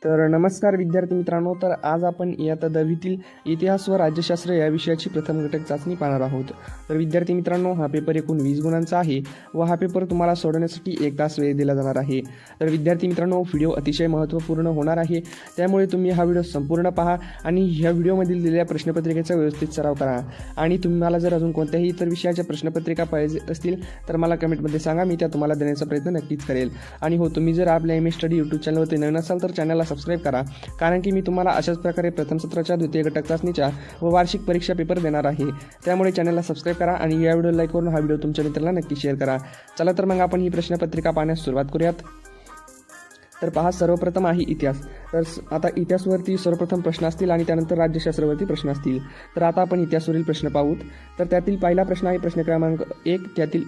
तर नमस्कार विद्यार्थी मित्रांनो, तर आज आपण इयत्ता 10वीतील इतिहास व राज्यशास्त्र या विषयाची प्रथम घटक चाचणी पाहणार आहोत. तर विद्यार्थी मित्रांनो, हा पेपर एकूण 20 गुणांचा आहे व हा पेपर तुम्हाला सोडवण्यासाठी 1 तास वेळ दिला जाणार आहे. तर विद्यार्थी मित्रांनो, व्हिडिओ अतिशय महत्त्वपूर्ण होणार आहे, त्यामुळे तुम्ही हा व्हिडिओ संपूर्ण पहा आणि ह्या व्हिडिओमधील दिलेल्या प्रश्नपत्रिकेचा व्यवस्थित सराव करा. आणि तुम्हाला जर अजून कोणत्याही इतर विषयाच्या प्रश्नपत्रिका पाहिजे असतील तर मला कमेंटमध्ये सांगा, मी त्या तुम्हाला देण्याचा प्रयत्न नक्कीच करेल. आणि हो, तुम्ही जर आपल्या एम एस स्टडी यूट्यूब चॅनलवरती नवीन असाल तर चॅनलला सबस्क्राईब करा, कारण की मी तुम्हाला अशाच प्रकारे प्रथम सत्राच्या द्वितीय घटक चाचणीच्या व वार्षिक परीक्षा पेपर देणार आहे. त्यामुळे चॅनलला सबस्क्राईब करा आणि या व्हिडिओला लाईक करून हा व्हिडिओ तुमच्या मित्रांना नक्की शेअर करा. चला तर मग आपण ही प्रश्नपत्रिका पाहण्यास सुरुवात करूयात. तर पहा, सर्वप्रथम आहे इतिहास. तर आता इतिहासवरती सर्वप्रथम प्रश्न असतील आणि त्यानंतर राज्यशास्त्रावरती प्रश्न असतील. तर आता आपण इतिहासवरील प्रश्न पाहूत. तर त्यातील पहिला प्रश्न आहे प्रश्न क्रमांक 1, त्यातील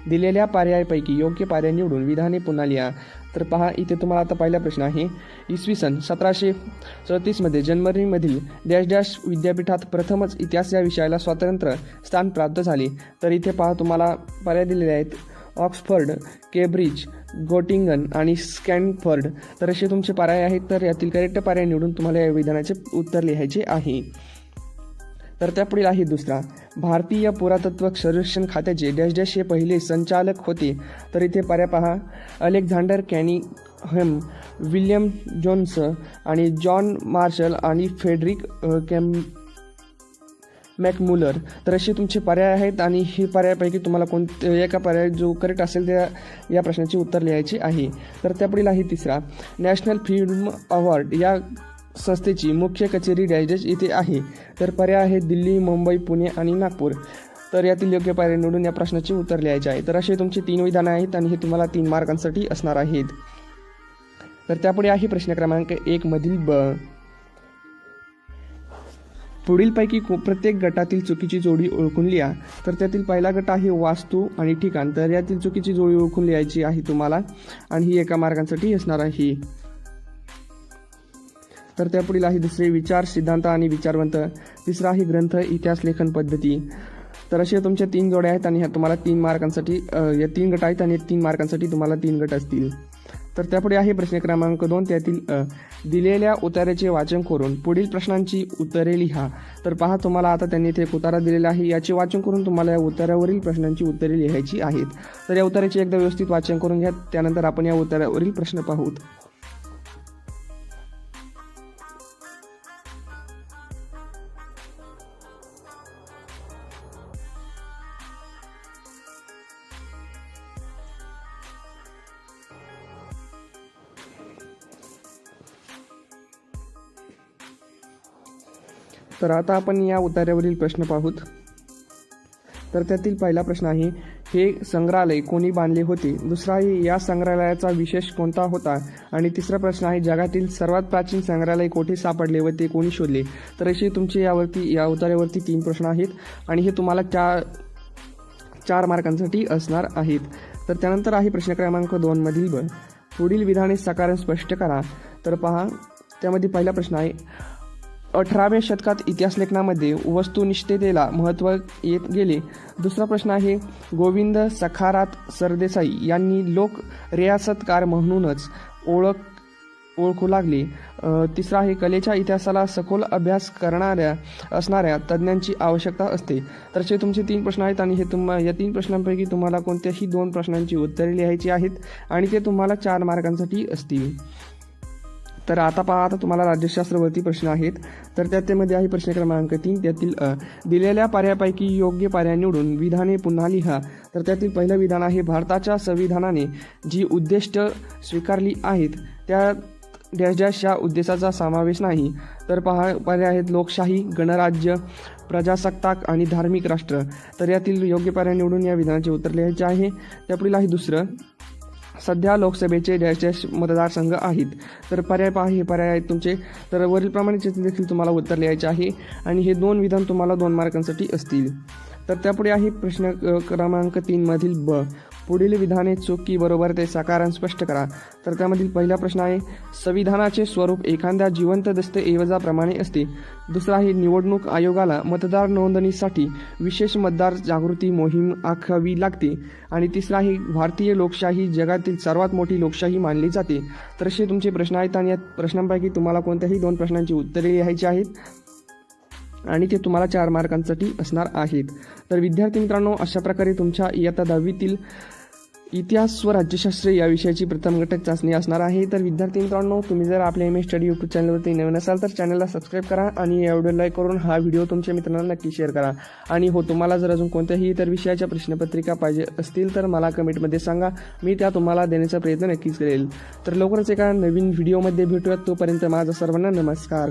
दिलेल्या पर्यायापैकी योग्य पर्याय निवडून विधाने पुन्हा लिहा. तर पहा, इथे तुम्हाला आता पहिला प्रश्न आहे. इसवी सन 1734 जर्मनीमधील डॅश डॅश विद्यापीठात प्रथमच इतिहास या विषयाला स्वतंत्र स्थान प्राप्त झाले. तर इथे पहा, तुम्हाला पर्याय दिलेले आहेत ऑक्सफर्ड, केम्ब्रिज, गोटिंगन आणि स्टॅनफर्ड. तर असे तुमचे पर्याय आहेत. तर यातील करेक्ट पर्याय निवडून तुम्हाला या विधानाचे उत्तर लिहायचे आहे. तर त्यापुढील आहे दुसरा. भारतीय पुरातत्व सर्वेक्षण खात्याचे डॅश डॅश हे पहिले संचालक होते. तर इथे पर्याय पहा अलेक्झांडर कॅनिंगहॅम, विल्यम जोन्स आणि जॉन मार्शल आणि फेडरिक मॅकमुलर. तर असे तुमचे पर्याय आहेत आणि हे पर्यायापैकी तुम्हाला कोणत्या एका पर्याय जो करेक्ट असेल त्या या प्रश्नाचे उत्तर लिहायचे आहे. तर त्यापुढील आहे तिसरा. नॅशनल फिल्म अवॉर्ड या संस्थेची मुख्य कचेरी डॅश डॅश येथे आहे. तर पर्याय आहेत दिल्ली, मुंबई, पुणे आणि नागपूर. तर यातील योग्य पर्याय निवडून या प्रश्नाचे उत्तर लिहायचे आहे. तर असे तुमचे 3 विधानं आहेत आणि हे तुम्हाला 3 मार्कांसाठी असणार आहेत. तर त्यापुढे आहे प्रश्न क्रमांक 1 मधील ब. पुढीलपैकी प्रत्येक गटातील चुकीची जोडी ओळखून लिहा. तर त्यातील पहिला गट आहे वास्तू आणि ठिकाण. तर यातील चुकीची जोडी ओळखून लिहायची आहे तुम्हाला आणि ही 1 मार्कांसाठी असणार आहे. तर त्यापुढील आहे दुसरे विचार, सिद्धांत आणि विचारवंत. तिसरा आहे ग्रंथ, इतिहास, लेखन पद्धती. तर असे तुमच्या 3 जोड्या आहेत आणि ह्या तुम्हाला 3 मार्कांसाठी या 3 गट आहेत आणि 3 मार्कांसाठी तुम्हाला 3 गट असतील. तर त्यापुढे आहे प्रश्न क्रमांक 2, त्यातील दिलेल्या उतार्याचे वाचन करून पुढील प्रश्नांची उत्तरे लिहा. तर पहा, तुम्हाला आता त्यांनी इथे एक उतारा दिलेला आहे, याचे वाचन करून तुम्हाला या उतार्यावरील प्रश्नांची उत्तरे लिहायची आहेत. तर या उतार्याचे एकदा व्यवस्थित वाचन करून घ्या, त्यानंतर आपण या उतार्यावरील प्रश्न पाहूत. तर आता आपण या उतार्यावरील प्रश्न पाहूत. तर त्यातील पहिला प्रश्न आहे हे संग्रहालय कोणी बांधले होते. दुसरा आहे या संग्रहालयाचा विशेष कोणता होता. आणि तिसरा प्रश्न आहे जगातील सर्वात प्राचीन संग्रहालय कोठे सापडले व ते कोणी शोधले. तर असे तुमचे या उतार्यावरती 3 प्रश्न आहेत आणि हे तुम्हाला 4 मार्कांसाठी असणार आहेत. तर त्यानंतर आहे प्रश्न क्रमांक 2 मधील ब. पुढील विधाने साकारण स्पष्ट करा. तर पहा, त्यामध्ये पहिला प्रश्न आहे 18व्या शतकात इतिहास लेखनामध्ये वस्तुनिष्ठतेला महत्त्व येत गेले. दुसरा प्रश्न आहे गोविंद सखारात सरदेसाई यांनी लोक रियासतकार म्हणूनच ओळखू लागले. तिसरा आहे कलेच्या इतिहासाला सखोल अभ्यास असणाऱ्या तज्ज्ञांची आवश्यकता असते. तर असे तुमचे 3 प्रश्न आहेत आणि या 3 प्रश्नांपैकी तुम्हाला कोणत्याही 2 प्रश्नांची उत्तरे लिहायची आहेत आणि ते तुम्हाला 4 मार्कांसाठी असतील. तर आता पहा, आता तुम्हाला राज्यशास्त्रावरती प्रश्न आहेत. तर त्यामध्ये आहे प्रश्न क्रमांक 3, त्यातील दिलेल्या पर्यायापैकी योग्य पर्याय निवडून विधाने पुन्हा लिहा. तर त्यातील पहिलं विधान आहे भारताच्या संविधानाने जी उद्दिष्ट स्वीकारली आहेत त्या डॅश डॅश या उद्देशाचा समावेश नाही. तर पहा, पर्याय आहेत लोकशाही, गणराज्य, प्रजासत्ताक आणि धार्मिक राष्ट्र. तर यातील योग्य पर्याय निवडून या विधानाचे उत्तर लिहायचे आहे. त्यापुढील आहे दुसरं. सध्या लोकसभेचे डॅश डॅश मतदारसंघ आहेत. तर पर्याय पहा, हे पर्याय आहेत तुमचे. तर वरीलप्रमाणे देखील तुम्हाला उत्तर लिहायचे आहे आणि हे 2 विधान तुम्हाला 2 मार्कांसाठी असतील. तर त्यापुढे आहे प्रश्न क्रमांक 3 मधील ब, पुढील विधाने चूक की बरोबर ते साकारण स्पष्ट करा. तर त्यामधील पहिला प्रश्न आहे, संविधानाचे स्वरूप एखाद्या जिवंत दस्तऐवजाप्रमाणे असते. दुसरा आहे, निवडणूक आयोगाला मतदार नोंदणीसाठी विशेष मतदार जागृती मोहीम आखावी लागते. आणि तिसरा आहे, भारतीय लोकशाही जगातील सर्वात मोठी लोकशाही मानली जाते. तर असे तुमचे प्रश्न आहेत आणि या प्रश्नांपैकी तुम्हाला कोणत्याही 2 प्रश्नांची उत्तरे लिहायची आहेत आणि ते तुम्हाला 4 मार्कांसाठी असणार आहेत. तर विद्यार्थी मित्रांनो, अशा प्रकारे तुमच्या इयत्ता 10वीतील इतिहास व राज्यशास्त्र या विषयाची प्रथम घटक चाचणी असणार आहे. तर विद्यार्थी मित्रांनो, तुम्ही जर आपल्या MS स्टडी यूट्यूब चॅनलवरती नवीन असाल तर चॅनलला सबस्क्राईब करा आणि या व्हिडिओ लाईक करून हा व्हिडिओ तुमच्या मित्रांना नक्की शेअर करा. आणि हो, तुम्हाला जर अजून कोणत्याही इतर विषयाच्या प्रश्नपत्रिका पाहिजे असतील तर मला कमेंटमध्ये सांगा, मी त्या तुम्हाला देण्याचा प्रयत्न नक्कीच करेल. तर लवकरच एका नवीन व्हिडिओमध्ये भेटूयात. तोपर्यंत माझा सर्वांना नमस्कार.